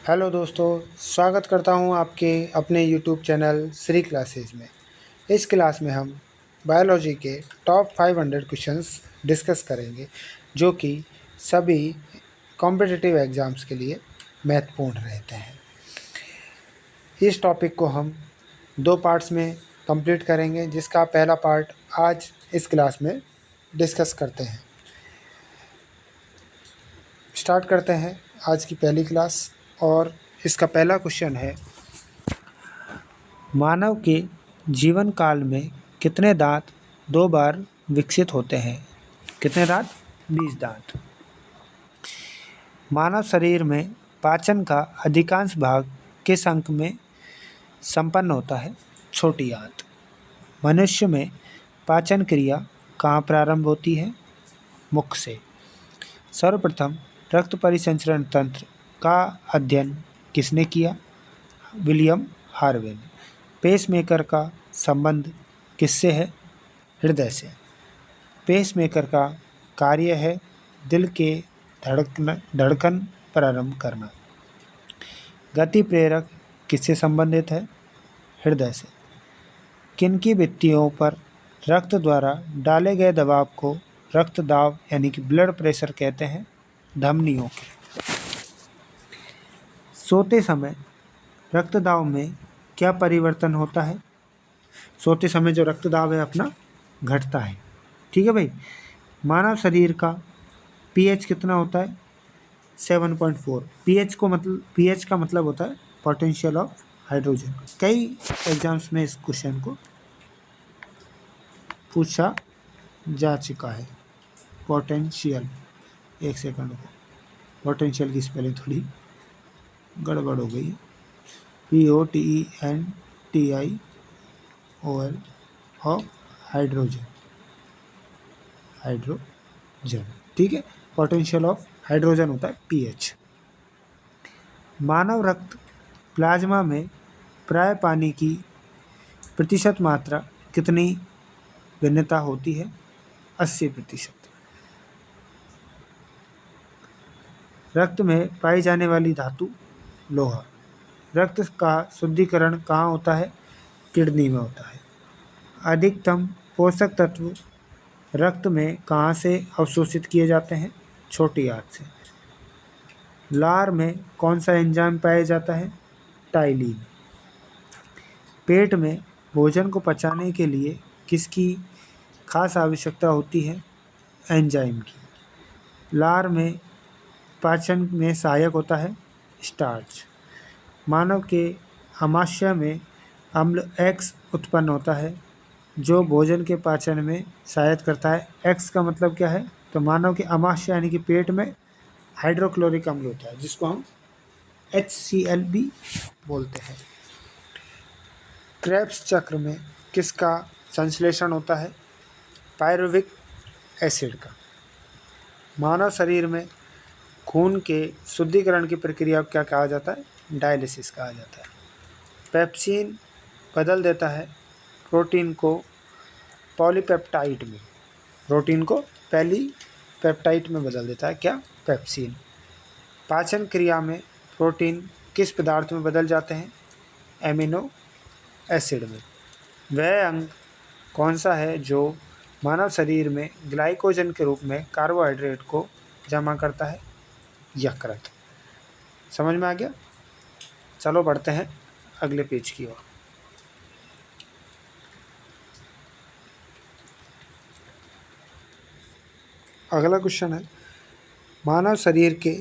Hello दोस्तों, स्वागत करता हूं आपके अपने यूट्यूब चैनल श्री क्लासेज में। इस क्लास में हम बायोलॉजी के टॉप 500 क्वेश्चंस डिस्कस करेंगे जो कि सभी कॉम्पिटिटिव एग्ज़ाम्स के लिए महत्वपूर्ण रहते हैं। इस टॉपिक को हम 2 पार्ट्स में कंप्लीट करेंगे, जिसका पहला पार्ट आज इस क्लास में डिस्कस करते हैं। स्टार्ट करते हैं आज की पहली क्लास और इसका पहला क्वेश्चन है, मानव के जीवन काल में कितने दांत 2 बार विकसित होते हैं? कितने दांत? 20 दांत। मानव शरीर में पाचन का अधिकांश भाग किस अंग में संपन्न होता है? छोटी आंत। मनुष्य में पाचन क्रिया कहाँ प्रारंभ होती है? मुख से। सर्वप्रथम रक्त परिसंचरण तंत्र का अध्ययन किसने किया? विलियम हार्वे ने। पेसमेकर का संबंध किससे है? हृदय से। पेसमेकर का कार्य है दिल के धड़कन प्रारंभ करना। गति प्रेरक किससे संबंधित है? हृदय से। किनकी भित्तियों पर रक्त द्वारा डाले गए दबाव को रक्त दाब यानी कि ब्लड प्रेशर कहते हैं? धमनियों के। सोते समय रक्त दाब में क्या परिवर्तन होता है? सोते समय जो रक्त दाब है अपना घटता है। ठीक है भाई। मानव शरीर का पीएच कितना होता है? 7.4। पीएच का मतलब होता है पोटेंशियल ऑफ हाइड्रोजन। कई एग्जाम्स में इस क्वेश्चन को पूछा जा चुका है। पोटेंशियल, एक सेकंड को, पोटेंशियल की स्पेलिंग थोड़ी गड़बड़ हो गई है। POTENTIOL of hydrogen. ठीक है। पोटेंशियल ऑफ हाइड्रोजन होता है पीएच। मानव रक्त प्लाज्मा में प्राय पानी की प्रतिशत मात्रा कितनी भिन्नता होती है? 80%। रक्त में पाई जाने वाली धातु लोहा। रक्त का शुद्धिकरण कहाँ होता है? किडनी में होता है। अधिकतम पोषक तत्व रक्त में कहाँ से अवशोषित किए जाते हैं? छोटी आंत से। लार में कौन सा एंजाइम पाया जाता है? टाइलिन। पेट में भोजन को पचाने के लिए किसकी खास आवश्यकता होती है? एंजाइम की। लार में पाचन में सहायक होता है स्टार्च। मानव के आमाशय में अम्ल X उत्पन्न होता है जो भोजन के पाचन में सहायता करता है। X का मतलब क्या है? तो मानव के आमाशय यानी कि पेट में हाइड्रोक्लोरिक अम्ल होता है जिसको हम HCl भी बोलते हैं। क्रेब्स चक्र में किसका संश्लेषण होता है? पायरुविक एसिड का। मानव शरीर में खून के शुद्धिकरण की प्रक्रिया को क्या कहा जाता है? डायलिसिस कहा जाता है। पेप्सिन बदल देता है प्रोटीन को पॉलीपेप्टाइड में। प्रोटीन को पॉलीपेप्टाइड में बदल देता है क्या? पेप्सिन। पाचन क्रिया में प्रोटीन किस पदार्थ में बदल जाते हैं? एमिनो एसिड में। वह अंग कौन सा है जो मानव शरीर में ग्लाइकोजन के रूप में कार्बोहाइड्रेट को जमा करता है? यकृत। समझ में आ गया? चलो बढ़ते हैं अगले पेज की ओर। अगला क्वेश्चन है, मानव शरीर के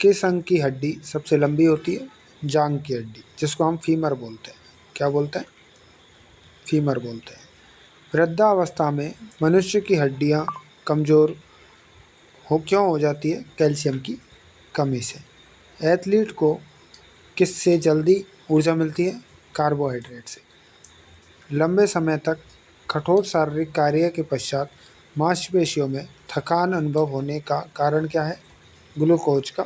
किस अंग की हड्डी सबसे लंबी होती है? जांघ की हड्डी, जिसको हम फीमर बोलते हैं। क्या बोलते हैं? फीमर बोलते हैं। वृद्धावस्था में मनुष्य की हड्डियां कमज़ोर क्यों हो जाती है? कैल्शियम की कमी से। एथलीट को किससे जल्दी ऊर्जा मिलती है? कार्बोहाइड्रेट से। लंबे समय तक कठोर शारीरिक कार्य के पश्चात मांसपेशियों में थकान अनुभव होने का कारण क्या है? ग्लूकोज का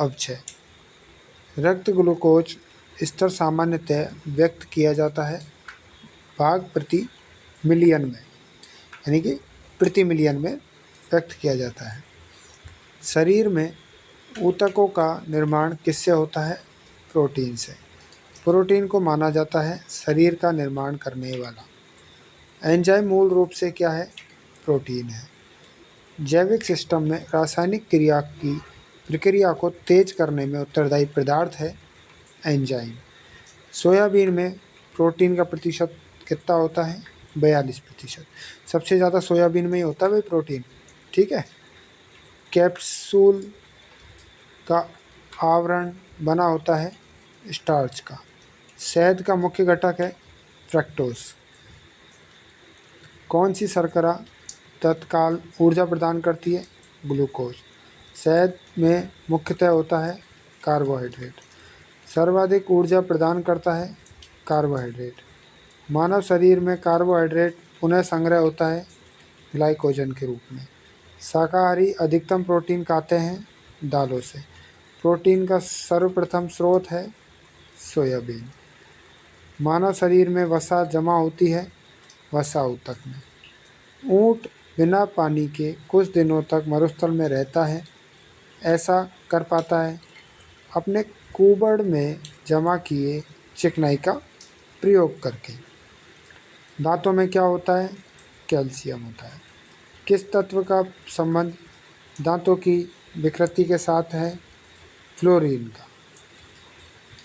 अपचय। रक्त ग्लूकोज स्तर सामान्यतः व्यक्त किया जाता है भाग प्रति मिलियन में, यानी कि प्रति मिलियन में व्यक्त किया जाता है। शरीर में ऊतकों का निर्माण किससे होता है? प्रोटीन से। प्रोटीन को माना जाता है शरीर का निर्माण करने वाला। एंजाइम मूल रूप से क्या है? प्रोटीन है। जैविक सिस्टम में रासायनिक क्रिया की प्रक्रिया को तेज करने में उत्तरदायी पदार्थ है एंजाइम। सोयाबीन में प्रोटीन का प्रतिशत कितना होता है? 42%। सबसे ज़्यादा सोयाबीन में ही होता है भाई प्रोटीन, ठीक है। कैप्सूल का आवरण बना होता है स्टार्च का। शहद का मुख्य घटक है फ्रक्टोज। कौन सी शर्करा तत्काल ऊर्जा प्रदान करती है? ग्लूकोज। शहद में मुख्यतः होता है कार्बोहाइड्रेट। सर्वाधिक ऊर्जा प्रदान करता है कार्बोहाइड्रेट। मानव शरीर में कार्बोहाइड्रेट पुनः संग्रह होता है ग्लाइकोजन के रूप में। शाकाहारी अधिकतम प्रोटीन खाते हैं दालों से। प्रोटीन का सर्वप्रथम स्रोत है सोयाबीन। मानव शरीर में वसा जमा होती है वसा ऊतक में। ऊँट बिना पानी के कुछ दिनों तक मरुस्थल में रहता है। ऐसा कर पाता है अपने कुबड़ में जमा किए चिकनाई का प्रयोग करके। दांतों में क्या होता है? कैल्शियम होता है। किस तत्व का संबंध दांतों की विकृति के साथ है? फ्लोरीन का।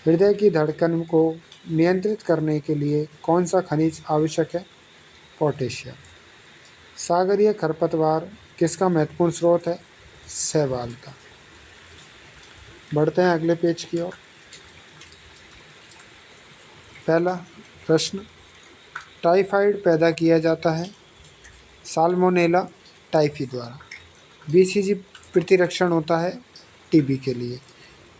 हृदय की धड़कन को नियंत्रित करने के लिए कौन सा खनिज आवश्यक है? पोटेशियम। सागरीय खरपतवार किसका महत्वपूर्ण स्रोत है? शैवाल का। बढ़ते हैं अगले पेज की ओर। पहला प्रश्न, टाइफाइड पैदा किया जाता है साल्मोनेला टाइफी द्वारा। बीसीजी प्रतिरक्षण होता है टीबी के लिए।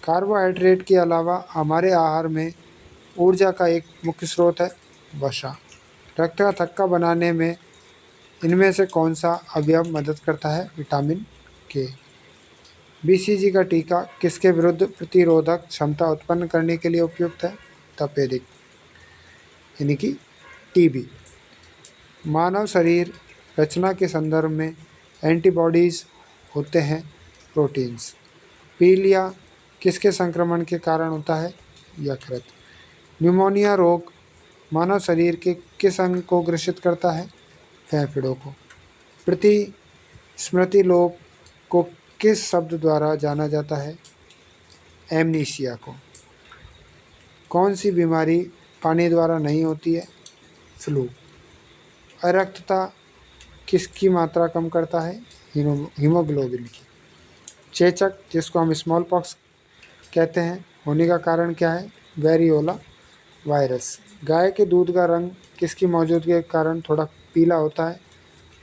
कार्बोहाइड्रेट के अलावा हमारे आहार में ऊर्जा का एक मुख्य स्रोत है वसा। रक्त का थक्का बनाने में इनमें से कौन सा अवयव मदद करता है? विटामिन के। बीसीजी का टीका किसके विरुद्ध प्रतिरोधक क्षमता उत्पन्न करने के लिए उपयुक्त है? तपेदिक यानी कि टीबी। मानव शरीर रचना के संदर्भ में एंटीबॉडीज़ होते हैं प्रोटीन्स। पीलिया किसके संक्रमण के कारण होता है? यकृत। न्यूमोनिया रोग मानव शरीर के किस अंग को ग्रसित करता है? फेफड़ों को। प्रति स्मृति लोप को किस शब्द द्वारा जाना जाता है? एमनीशिया को। कौन सी बीमारी पानी द्वारा नहीं होती है? फ्लू। अरक्तता किसकी मात्रा कम करता है? हीमोग्लोबिन की। चेचक जिसको हम स्मॉल पॉक्स कहते हैं होने का कारण क्या है? Variola virus. गाय के दूध का रंग किसकी मौजूदगी के कारण थोड़ा पीला होता है?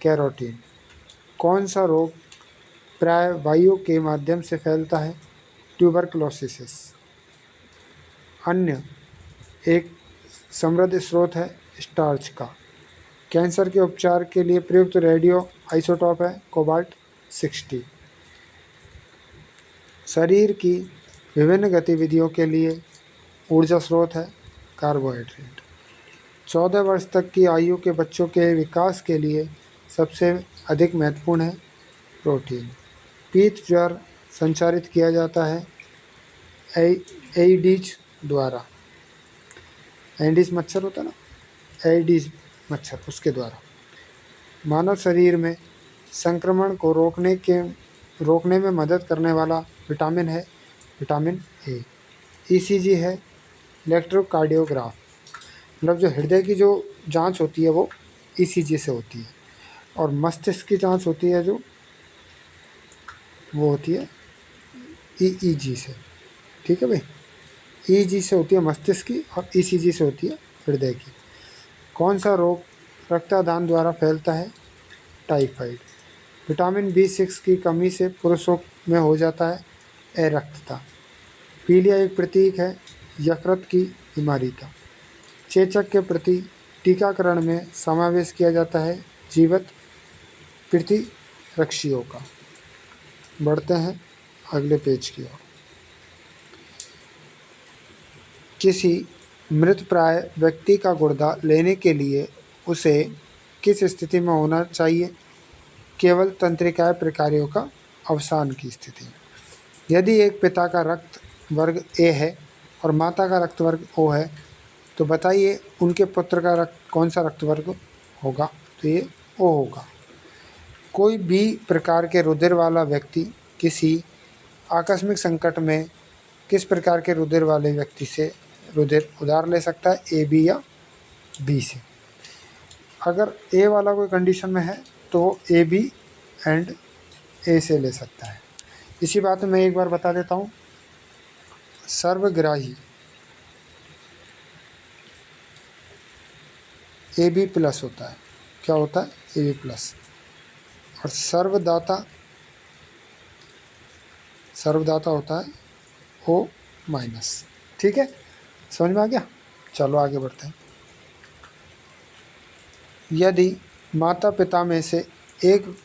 कैरोटीन। कौन सा रोग प्राय वायु के माध्यम से फैलता है? ट्यूबरकुलोसिस। अन्य एक समृद्ध स्रोत है स्टार्च का। कैंसर के उपचार के लिए प्रयुक्त रेडियो आइसोटोप है कोबाल्ट 60। शरीर की विभिन्न गतिविधियों के लिए ऊर्जा स्रोत है कार्बोहाइड्रेट। 14 वर्ष तक की आयु के बच्चों के विकास के लिए सबसे अधिक महत्वपूर्ण है प्रोटीन। पीत ज्वर संचारित किया जाता है एईडीज द्वारा। एईडीज मच्छर होता है ना, एईडीज मच्छर, उसके द्वारा। मानव शरीर में संक्रमण को रोकने में मदद करने वाला विटामिन है विटामिन ए। ईसीजी है इलेक्ट्रोकार्डियोग्राफ। मतलब जो हृदय की जो जांच होती है वो ईसीजी से होती है, और मस्तिष्क की जांच होती है जो वो होती है ईईजी से। ठीक है भाई, ईईजी से होती है मस्तिष्क की और ईसीजी से होती है हृदय की। कौन सा रोग रक्तदान द्वारा फैलता है? टाइफाइड। विटामिन B6 की कमी से पुरुषों में हो जाता है अरक्तता। पीलिया एक प्रतीक है यकृत की बीमारी का। चेचक के प्रति टीकाकरण में समावेश किया जाता है जीवित प्रतिरक्षियों का। बढ़ते हैं अगले पेज की ओर। किसी मृतप्राय व्यक्ति का गुर्दा लेने के लिए उसे किस स्थिति में होना चाहिए? केवल तंत्रिकाय प्रकारों का अवसान की स्थिति में। यदि एक पिता का रक्त वर्ग ए है और माता का रक्त वर्ग O है, तो बताइए उनके पुत्र का कौन सा रक्त वर्ग होगा? तो ये O होगा। कोई भी प्रकार के रुधिर वाला व्यक्ति किसी आकस्मिक संकट में किस प्रकार के रुधिर वाले व्यक्ति से रुधिर उधार ले सकता है? ए, बी या बी से। अगर ए वाला कोई कंडीशन में है तो ए, बी एंड ए से ले सकता है। इसी बात में मैं एक बार बता देता हूँ। सर्वग्राही ए बी प्लस होता है। क्या होता है? A B plus. और सर्वदाता होता है ओ माइनस। ठीक है, समझ में आ गया? चलो आगे बढ़ते हैं। यदि माता पिता में से एक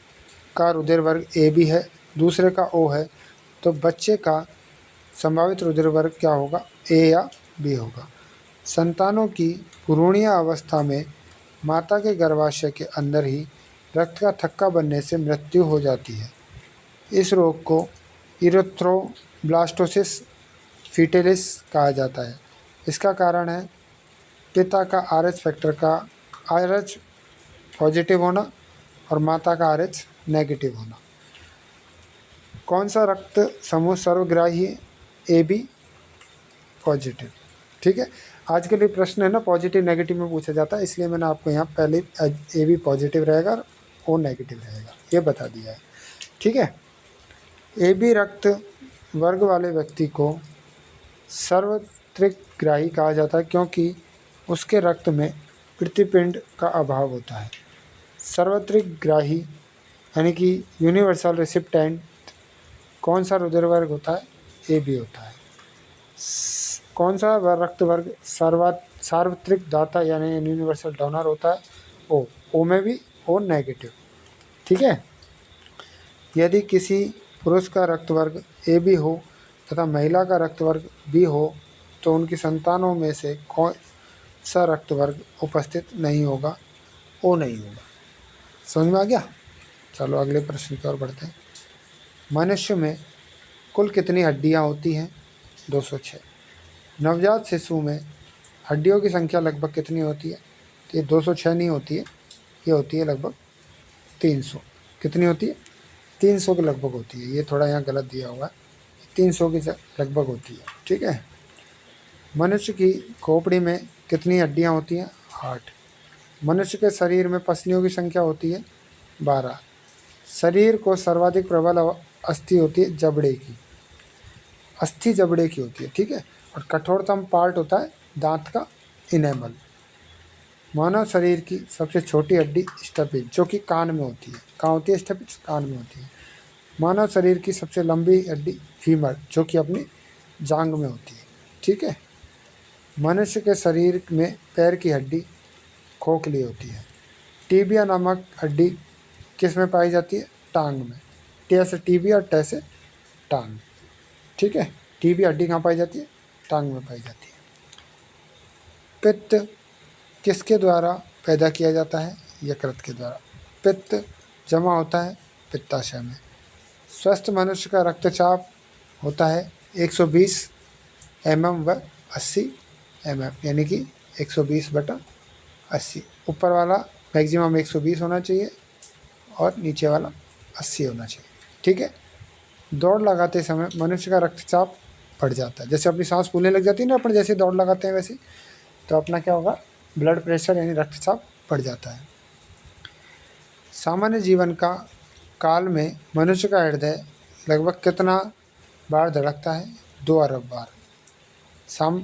का रुधिर वर्ग ए बी है, दूसरे का ओ है, तो बच्चे का संभावित रुधिर वर्ग क्या होगा? ए या बी होगा। संतानों की भ्रूणीय अवस्था में माता के गर्भाशय के अंदर ही रक्त का थक्का बनने से मृत्यु हो जाती है। इस रोग को इरेथ्रोब्लास्टोसिस फीटेलिस कहा जाता है। इसका कारण है पिता का RH फैक्टर का RH पॉजिटिव होना और माता का RH नेगेटिव होना। कौन सा रक्त समूह सर्वग्राही है? A B positive. ठीक है, आज के लिए प्रश्न है ना पॉजिटिव नेगेटिव में पूछा जाता है, इसलिए मैंने आपको यहाँ पहले ए बी पॉजिटिव रहेगा और ओ नेगेटिव रहेगा ये बता दिया है। ठीक है, ए बी रक्त वर्ग वाले व्यक्ति को सर्वत्रिग्राही कहा जाता है क्योंकि उसके रक्त में प्रतिपिंड का अभाव होता है। सर्वत्रिग्राही यानी कि यूनिवर्सल रेसिप्टेंट कौन सा रुधिर वर्ग होता है? ए बी होता है। कौन सा रक्त वर्ग सार्वत्रिक दाता यानी यूनिवर्सल डोनर होता है? ओ में भी ओ नेगेटिव। ठीक है, यदि किसी पुरुष का रक्त वर्ग ए बी हो तथा महिला का रक्त वर्ग बी हो तो उनकी संतानों में से कौन सा रक्त वर्ग उपस्थित नहीं होगा? ओ नहीं होगा। समझ में आ गया? चलो अगले प्रश्न की ओर बढ़ते हैं। मनुष्य में कुल कितनी हड्डियां होती हैं? 206। नवजात शिशु में हड्डियों की संख्या लगभग कितनी होती है? तो ये 206 नहीं होती है, ये होती है लगभग 300। कितनी होती है? 300 के लगभग होती है। ये थोड़ा यहाँ गलत दिया हुआ है, 300 की लगभग होती है। ठीक है, मनुष्य की खोपड़ी में कितनी हड्डियाँ होती हैं? 8। मनुष्य के शरीर में पसलियों की संख्या होती है 12। शरीर को सर्वाधिक प्रबल अस्थि होती है जबड़े की, अस्थि जबड़े की होती है। ठीक है, और कठोरतम पार्ट होता है दांत का इनेमल। मानव शरीर की सबसे छोटी हड्डी स्टपिज जो कि कान में होती है। कहाँ होती है स्टपिज? कान में होती है। मानव शरीर की सबसे लंबी हड्डी फीमर जो कि अपनी जांघ में होती है। ठीक है, मनुष्य के शरीर में पैर की हड्डी खोखली होती है। टीबिया नामक हड्डी किस में पाई जाती है? टांग में। टे से टीबिया और टे से टांग। ठीक है, टीबिया हड्डी कहाँ पाई जाती है? टांग में पाई जाती है। पित्त किसके द्वारा पैदा किया जाता है? यकृत के द्वारा। पित्त जमा होता है पित्ताशय में। स्वस्थ मनुष्य का रक्तचाप होता है 120 mm व 80 mm, यानी कि 120/80। ऊपर वाला मैक्सिमम 120 होना चाहिए और नीचे वाला 80 होना चाहिए। ठीक है, दौड़ लगाते समय मनुष्य का रक्तचाप बढ़ जाता है। जैसे अपनी सांस फूलने लग जाती है ना अपन जैसे दौड़ लगाते हैं वैसे, तो अपना क्या होगा? ब्लड प्रेशर यानी रक्तचाप बढ़ जाता है। सामान्य जीवन का काल में मनुष्य का हृदय लगभग कितना बार धड़कता है? 2 अरब बार।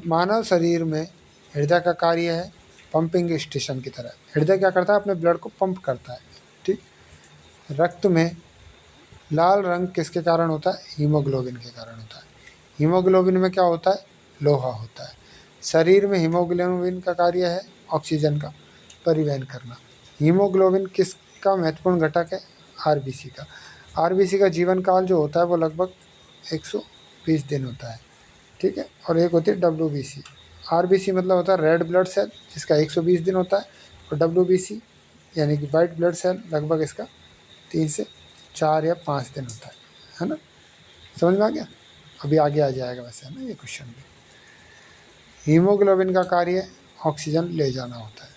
मानव शरीर में हृदय का कार्य है पंपिंग स्टेशन की तरह। हृदय क्या करता है? अपने ब्लड को पंप करता है। ठीक, रक्त में लाल रंग किसके कारण होता है? हीमोग्लोबिन के कारण होता है। हीमोग्लोबिन में क्या होता है? लोहा होता है। शरीर में हीमोग्लोबिन का कार्य है ऑक्सीजन का परिवहन करना। हीमोग्लोबिन किसका महत्वपूर्ण घटक है? आरबीसी का। आरबीसी का जीवन काल जो होता है वो लगभग 120 दिन होता है। ठीक है, और एक होती है डब्ल्यूबीसी। आरबीसी मतलब होता है रेड ब्लड सेल जिसका 120 दिन होता है, और डब्ल्यूबीसी यानी कि वाइट ब्लड सेल लगभग इसका 3 से 4 या 5 दिन होता है ना? समझ में आ गया? अभी आगे आ जाएगा वैसे, है ना, ये क्वेश्चन भी। हीमोग्लोबिन का कार्य ऑक्सीजन ले जाना होता है।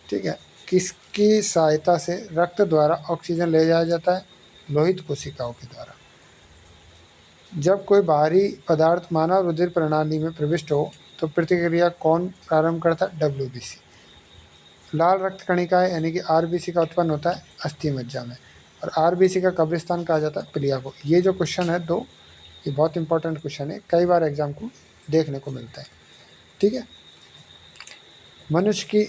ठीक है, किसकी सहायता से रक्त द्वारा ऑक्सीजन ले जाया जाता है? लोहित कोशिकाओं के द्वारा। जब कोई बाहरी पदार्थ मानव रुधिर प्रणाली में प्रविष्ट हो तो प्रतिक्रिया कौन प्रारंभ करता है? WBC। लाल रक्त कणिकाएं यानी कि RBC का उत्पन्न होता है अस्थि मज्जा में, और RBC का कब्रिस्तान कहा जाता है प्लिया को। ये जो क्वेश्चन है दो, ये बहुत इंपॉर्टेंट क्वेश्चन है, कई बार एग्जाम को देखने को मिलता है। ठीक है, मनुष्य की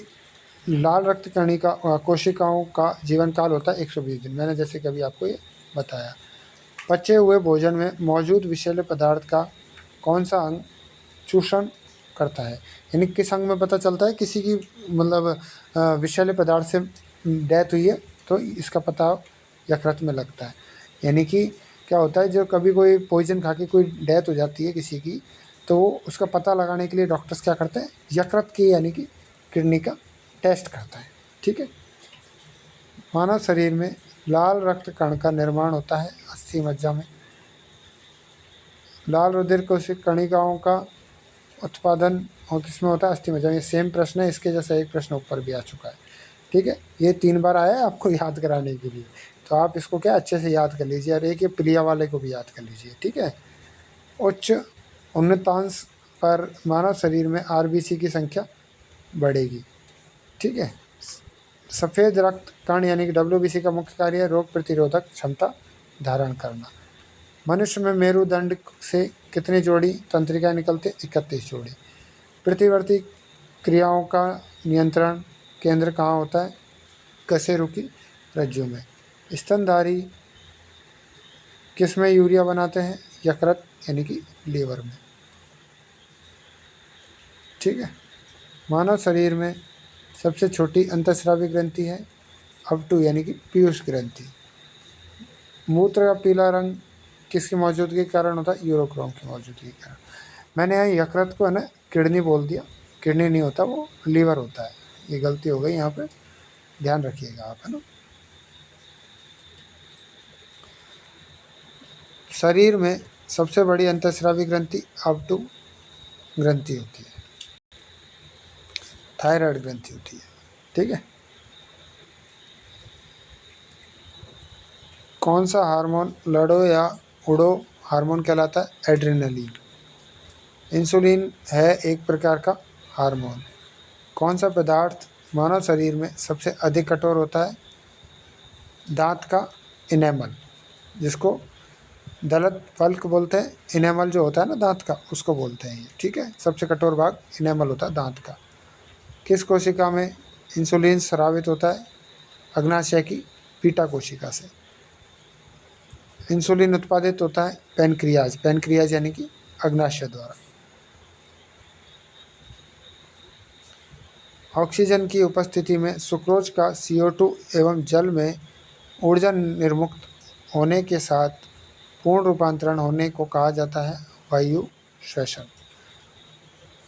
लाल रक्त कणिका कोशिकाओं का जीवन काल होता है 120 दिन। मैंने जैसे कि अभी आपको ये बताया। पचे हुए भोजन में मौजूद विषैले पदार्थ का कौन सा अंग चूषण करता है? यानी किस अंग में पता चलता है किसी की मतलब विषैले पदार्थ से डेथ हुई है, तो इसका पता यकृत में लगता है। यानी कि क्या होता है, जो कभी कोई पॉइजन खा के कोई डेथ हो जाती है किसी की, तो उसका पता लगाने के लिए डॉक्टर्स क्या करते हैं? यकृत की यानी कि किडनी का टेस्ट करता है। ठीक है, मानव शरीर में लाल रक्त कण का निर्माण होता है अस्थि मज्जा में। लाल रुधिर कोशिक कणिकाओं का उत्पादन और किसमें होता है? अस्थि मज्जा में। सेम प्रश्न है, इसके जैसा एक प्रश्न ऊपर भी आ चुका है। ठीक है, ये 3 बार आया है आपको याद कराने के लिए, तो आप इसको क्या अच्छे से याद कर लीजिए, और एक ये प्रिया वाले को भी याद कर लीजिए। ठीक है, उच्च उन्नतांश पर मानव शरीर में RBC की संख्या बढ़ेगी। ठीक है, सफ़ेद रक्त कण यानी कि WBC का मुख्य कार्य है रोग प्रतिरोधक क्षमता धारण करना। मनुष्य में मेरुदंड से कितनी जोड़ी तंत्रिकाएं निकलती? 31 जोड़ी। प्रतिवर्ती क्रियाओं का नियंत्रण केंद्र कहाँ होता है? कशेरु की रज्जु में। स्तनधारी किस में यूरिया बनाते हैं? यकृत यानी कि लीवर में। ठीक है, मानव शरीर में सबसे छोटी अंतःस्रावी ग्रंथि है अवटु यानी कि पीयूष ग्रंथि। मूत्र का पीला रंग किसकी मौजूदगी के कारण होता है? यूरोक्रोम की मौजूदगी के कारण। मैंने यहाँ यकृत को है ना किडनी बोल दिया, किडनी नहीं होता, वो लीवर होता है। ये गलती हो गई यहाँ पे, ध्यान रखिएगा आप, है ना। शरीर में सबसे बड़ी अंतःस्रावी ग्रंथि अवटु ग्रंथि होती है, थायराइड ग्रंथि होती है। ठीक है, कौन सा हार्मोन लड़ो या उड़ो हार्मोन कहलाता है? एड्रेनलिन। इंसुलिन है एक प्रकार का हार्मोन। कौन सा पदार्थ मानव शरीर में सबसे अधिक कठोर होता है? दांत का इनेमल, जिसको दलत फल्क बोलते हैं। इनेमल जो होता है ना दांत का, उसको बोलते हैं ये। ठीक है, सबसे कठोर भाग इनेमल होता है दांत का। किस कोशिका में इंसुलिन स्रावित होता है? अग्नाशय की पीटा कोशिका से। इंसुलिन उत्पादित होता है पैनक्रियाज, पैनक्रियाज यानी कि अग्नाशय द्वारा। ऑक्सीजन की उपस्थिति में सुक्रोज का CO2 एवं जल में ऊर्जा निर्मुक्त होने के साथ पूर्ण रूपांतरण होने को कहा जाता है वायु श्वसन।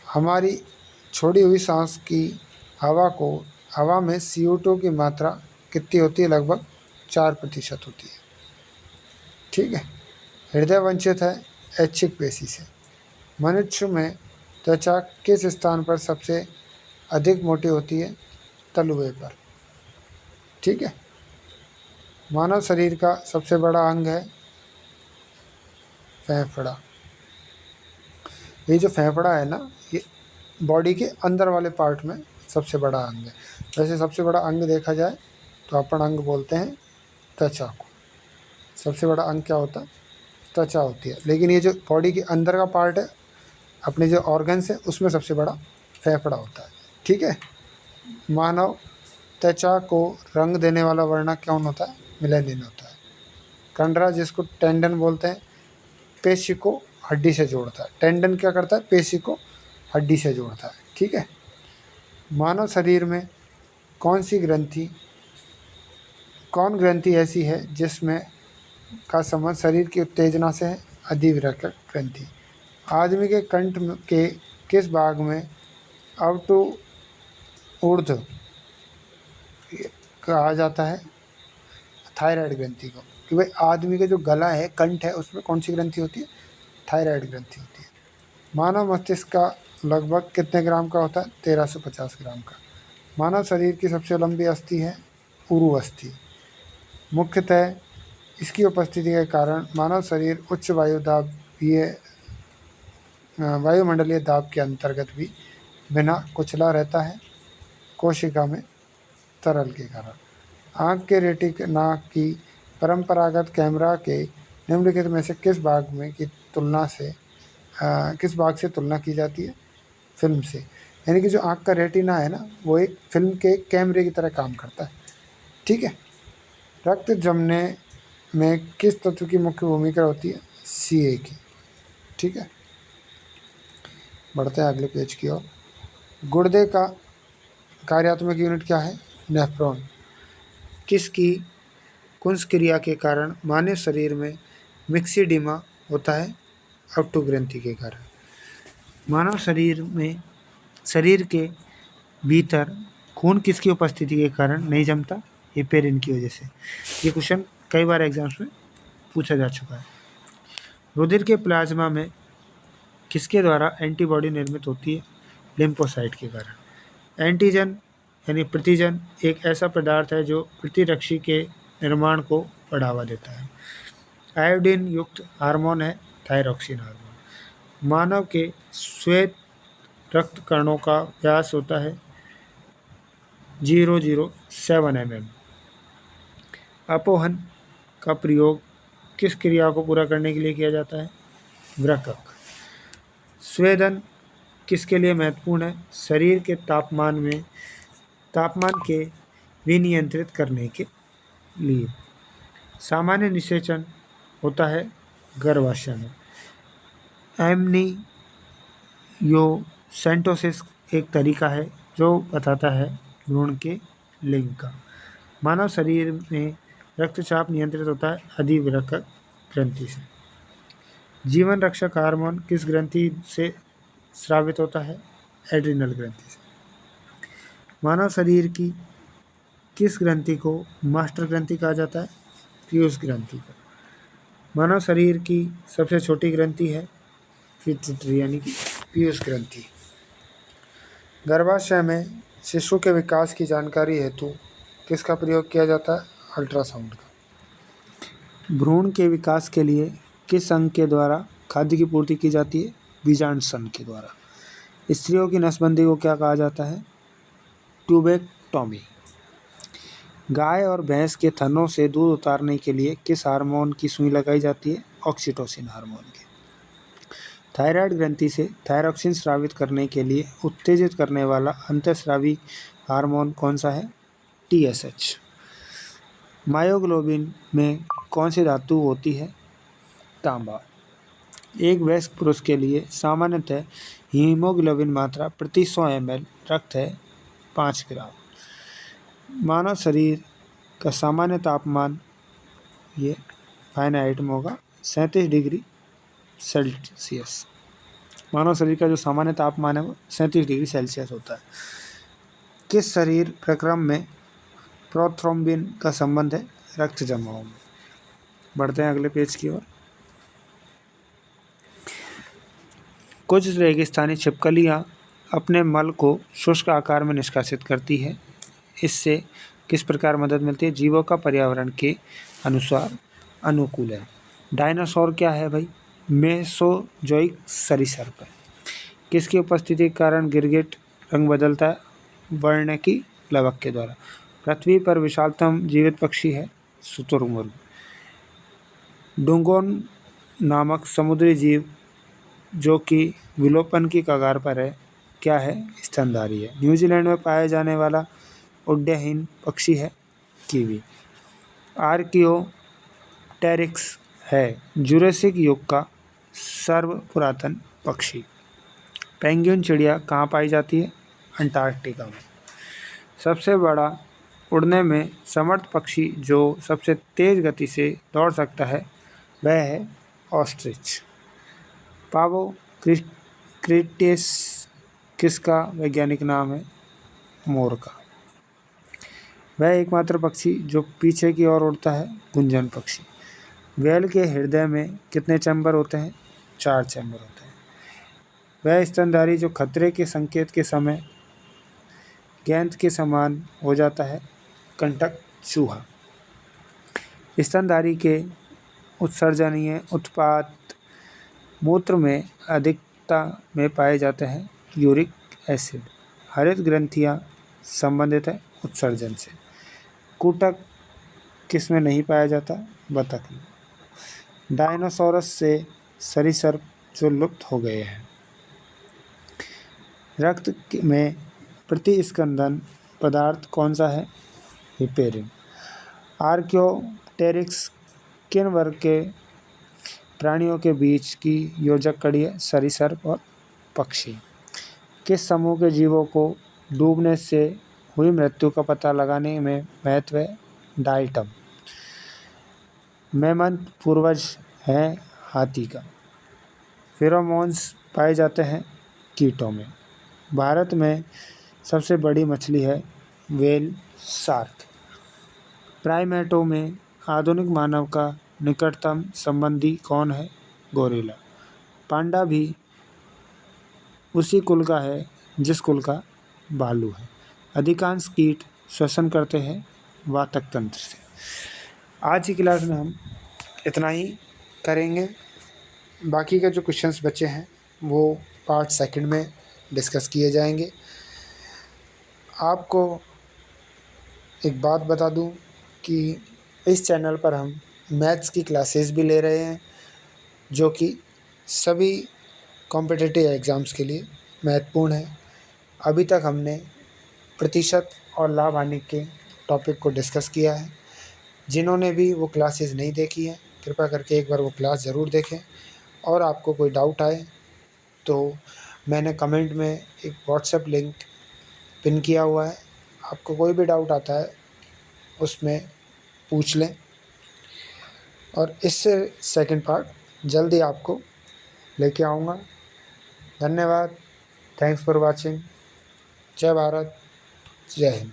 हमारी छोड़ी हुई सांस की हवा में CO2 की मात्रा कितनी होती है? लगभग 4% होती है। ठीक है, हृदय वंचित है ऐच्छिक पेशी से। मनुष्य में त्वचा किस स्थान पर सबसे अधिक मोटी होती है? तलुए पर। ठीक है, मानव शरीर का सबसे बड़ा अंग है फेफड़ा। ये जो फेफड़ा है ना, ये बॉडी के अंदर वाले पार्ट में सबसे बड़ा अंग है। वैसे सबसे बड़ा अंग देखा जाए तो अपन अंग बोलते हैं त्वचा को। सबसे बड़ा अंग क्या होता है? त्वचा होती है। लेकिन ये जो बॉडी के अंदर का पार्ट है, अपने जो ऑर्गन्स है, उसमें सबसे बड़ा फेफड़ा होता है। ठीक है, मानव त्वचा को रंग देने वाला वर्णक कौन होता है? मेलानिन होता है। कंडरा, जिसको टेंडन बोलते हैं, पेशी को हड्डी से जोड़ता है। टेंडन क्या करता है? पेशी को हड्डी से जोड़ता है। ठीक है, मानव शरीर में कौन ग्रंथि ऐसी है जिसमें का संबंध शरीर की उत्तेजना से है? अधिविरक्त ग्रंथि। आदमी के कंठ के किस भाग में अवटु ऊर्ध्व कहा जाता है? थायराइड ग्रंथि को। कि भाई आदमी का जो गला है, कंठ है, उसमें कौन सी ग्रंथि होती है? थायराइड ग्रंथि होती है। मानव मस्तिष्क का लगभग कितने ग्राम का होता है? 1350 ग्राम का। मानव शरीर की सबसे लंबी अस्थि है उरु अस्थि। मुख्यतः इसकी उपस्थिति के कारण मानव शरीर उच्च वायुमंडलीय दाब के अंतर्गत भी बिना कुचला रहता है, कोशिका में तरल के कारण। आँख के रेटिना की परंपरागत कैमरा के निम्नलिखित में से किस भाग से तुलना की जाती है? फिल्म से। यानी कि जो आँख का रेटिना है ना, वो एक फिल्म के कैमरे की तरह काम करता है। ठीक है। रक्त जमने में किस तत्व की मुख्य भूमिका होती है? Ca की। ठीक है। बढ़ते हैं अगले पेज की ओर। गुर्दे का कार्यात्मक यूनिट क्या है? नेफ्रॉन। किसकी कुंज क्रिया के कारण मानव शरीर में मिक्सिडिमा होता है? अप्टू ग्रंथि के कारण। मानव शरीर के भीतर खून किसकी उपस्थिति के कारण नहीं जमता? हेपेरिन की वजह से। ये क्वेश्चन कई बार एग्जाम्स में पूछा जा चुका है। रुधिर के प्लाज्मा में किसके द्वारा एंटीबॉडी निर्मित होती है? लिम्फोसाइट के कारण। एंटीजन यानी प्रतिजन एक ऐसा पदार्थ है जो प्रतिरक्षी के निर्माण को बढ़ावा देता है। आयोडीन युक्त हार्मोन है थायरॉक्सिन हार्मोन। मानव के श्वेत रक्त कणों का व्यास होता है 007 mm। अपोहन का प्रयोग किस क्रिया को पूरा करने के लिए किया जाता है? वृक्क। स्वेदन किसके लिए महत्वपूर्ण है? शरीर के तापमान के विनियंत्रित करने के लिए। सामान्य निषेचन होता है गर्भाशय में। एमनियोसेंटोसिस एक तरीका है जो बताता है भ्रूण के लिंग का। मानव शरीर में रक्तचाप नियंत्रित होता है अधिवृक्क ग्रंथि से। जीवन रक्षक हार्मोन किस ग्रंथि से स्रावित होता है? एड्रिनल ग्रंथि से। मानव शरीर की किस ग्रंथि को मास्टर ग्रंथि कहा जाता है? पीयूष ग्रंथि को। मानव शरीर की सबसे छोटी ग्रंथि है पिट्यूटरी यानी कि पीयूष ग्रंथि। गर्भाशय में शिशु के विकास की जानकारी हेतु किसका प्रयोग किया जाता है? अल्ट्रासाउंड का। भ्रूण के विकास के लिए किस अंग के द्वारा खाद्य की पूर्ति की जाती है? बीजांड स्तन के द्वारा। स्त्रियों की नसबंदी को क्या कहा जाता है? ट्यूबेक्टोमी। गाय और भैंस के थनों से दूध उतारने के लिए किस हार्मोन की सुई लगाई जाती है? ऑक्सीटोसिन हार्मोन की। थायराइड ग्रंथि से थायरॉक्सिन स्रावित करने के लिए उत्तेजित करने वाला अंतःस्रावी हार्मोन कौन सा है? TSH। मायोग्लोबिन में कौन सी धातु होती है? तांबा। एक वयस्क पुरुष के लिए सामान्यतः हीमोग्लोबिन मात्रा प्रति 100 ml रक्त है 5 ग्राम। मानव शरीर का सामान्य तापमान ये फारेनहाइट में होगा 37 डिग्री सेल्सियस। मानव शरीर का जो सामान्य तापमान है वो 37 डिग्री सेल्सियस होता है। किस शरीर प्रक्रम में प्रोथ्रोम्बिन का संबंध है? रक्त जमाव में। बढ़ते हैं अगले पेज की ओर। कुछ रेगिस्तानी छिपकलियां अपने मल को शुष्क आकार में निष्कासित करती है। इससे किस प्रकार मदद मिलती है? जीवों का पर्यावरण के अनुसार अनुकूल है। डायनासोर क्या है भाई? मेसोजोइक सरीसृप है। किसकी उपस्थिति के कारण गिरगिट रंग बदलता है? वर्णकी प्लवक के द्वारा। पृथ्वी पर विशालतम जीवित पक्षी है शुतुरमुर्ग। डुगोन नामक समुद्री जीव जो कि विलोपन की कगार पर है क्या है? स्तनधारी है। न्यूजीलैंड में पाया जाने वाला उड्डयहीन पक्षी है कीवी। आर्कियोप्टेरिक्स है जुरासिक युग का सर्वपुरातन पक्षी। पेंगुइन चिड़िया कहाँ पाई जाती है? अंटार्कटिका में। सबसे बड़ा उड़ने में समर्थ पक्षी जो सबसे तेज गति से दौड़ सकता है वह है ऑस्ट्रिच। पावो क्रिटेस किसका वैज्ञानिक नाम है? मोर का। वह एकमात्र पक्षी जो पीछे की ओर उड़ता है गुंजन पक्षी। व्हेल के हृदय में कितने चैम्बर होते हैं? 4 चैम्बर होते हैं। वह स्तनधारी जो खतरे के संकेत के समय गेंद के समान हो जाता है, कंटक चूहा। स्तनधारी के उत्सर्जनीय उत्पाद मूत्र में अधिकता में पाए जाते हैं। Uric acid. हरित ग्रंथियां संबंधित है उत्सर्जन से। कूटक किसमें नहीं पाया जाता? बतख में। डायनासोरस से सरीसृप जो लुप्त हो गए हैं। रक्त में प्रतिस्कंदन पदार्थ कौन सा है? हिपेरिन। आर्क्योप्टेरिक्स किन वर्ग के प्राणियों के बीच की योजक कड़ी है? सरीसृप और पक्षी। किस समूह के जीवों को डूबने से हुई मृत्यु का पता लगाने में महत्व है? डाइटम। मेमन पूर्वज है हाथी का। फेरोमोन्स पाए जाते हैं कीटों में। भारत में सबसे बड़ी मछली है व्हेल शार्क। प्राइमेटों में आधुनिक मानव का निकटतम संबंधी कौन है? गोरिल्ला। पांडा भी उसी कुल का है जिस कुल का भालू है। अधिकांश कीट श्वसन करते हैं वातक तंत्र से। आज की क्लास में हम इतना ही करेंगे। बाकी के जो क्वेश्चंस बचे हैं वो पार्ट सेकंड में डिस्कस किए जाएंगे। आपको एक बात बता दूं कि इस चैनल पर हम मैथ्स की क्लासेस भी ले रहे हैं, जो कि सभी कॉम्पिटिटिव एग्ज़ाम्स के लिए महत्वपूर्ण है। अभी तक हमने प्रतिशत और लाभ हानि के टॉपिक को डिस्कस किया है। जिन्होंने भी वो क्लासेस नहीं देखी हैं, कृपया करके एक बार वो क्लास ज़रूर देखें। और आपको कोई डाउट आए तो मैंने कमेंट में एक व्हाट्सएप लिंक पिन किया हुआ है। आपको कोई भी डाउट आता है उसमें पूछ लें, और इससे सेकंड पार्ट जल्दी आपको लेके आऊँगा। धन्यवाद। Thanks for watching. जय भारत, जय हिंद।